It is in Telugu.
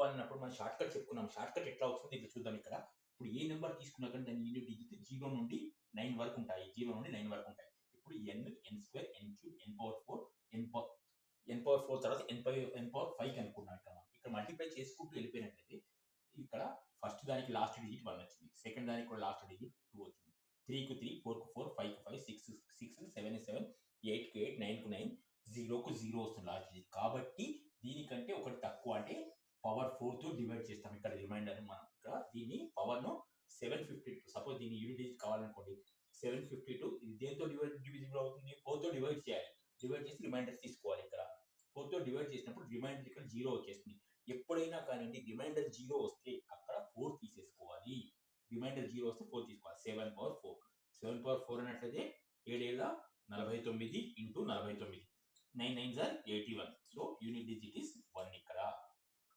కావాలన్నప్పుడు మనం షార్ట్ కట్ చెప్పుకున్నాం. షార్ట్ కట్ ఎట్లా వస్తుంది ఇక్కడ చూద్దాం. ఇక్కడ ఇప్పుడు ఏ నెంబర్ తీసుకున్నా కానీ దాని యూనిట్ డిజిట్ 0 నుండి 9 వరకు ఉంటాయి. 0 నుండి 9 వరకు ఉంటాయి. ఇప్పుడు n square n cube n power 4 n power 4 తర్వాత n పవర్ 5 అనుకున్నాం. ఇక్కడ మల్టిప్లై చేసుకుంటూ వెళ్ళిపోయినట్లయితే ఇక్కడ ఫస్ట్ దానికి లాస్ట్ డిజిట్ 1 వచ్చింది. సెకండ్ దానికి కూడా లాస్ట్ డిజిట్ 2 వచ్చింది. 3 కు 3, 4 కు 4, 5 కు 5, 6 6, 7 కు 7, 8 కు 8, 9 కు 9, 0 కు 0 వస్తుంది లాస్ట్ డిజిట్. కాబట్టి దీనికంటే ఒకటి తక్కువ అంటే పవర్ 4 తో డివైడ్ చేస్తాం. ఇక్కడ రిమైండర్ మనం ఇక్కడ దీన్ని పవర్ ను 752 సపోజ్ దీని యూనిట్ డిజిట్ కావాలనుకోండి 752 ఇది దేంతో డివిజిబుల్ అవుతుంది 4 తో డివైడ్ చేయాలి. డివైడ్ చేసి రిమైండర్ తీసుకోవాలి. ఇక్కడ 4 తో డివైడ్ చేసినప్పుడు రిమైండర్ ఇక్కడ 0 వచ్చేస్తుంది. ఎప్పుడైనా కానీ రిమైండర్ 0 వస్తే అక్కడ 4 తీసేసుకోవాలి. రిమైండర్ 0 వస్తే 4 తీసుకోవాలి. 7 పవర్ 4 7 పవర్ 4 అన్నట్లయితే 7 49 × 49 9 9 81. సో యూనిట్ డిజిట్ ఇస్ 1 ఇక్కడ.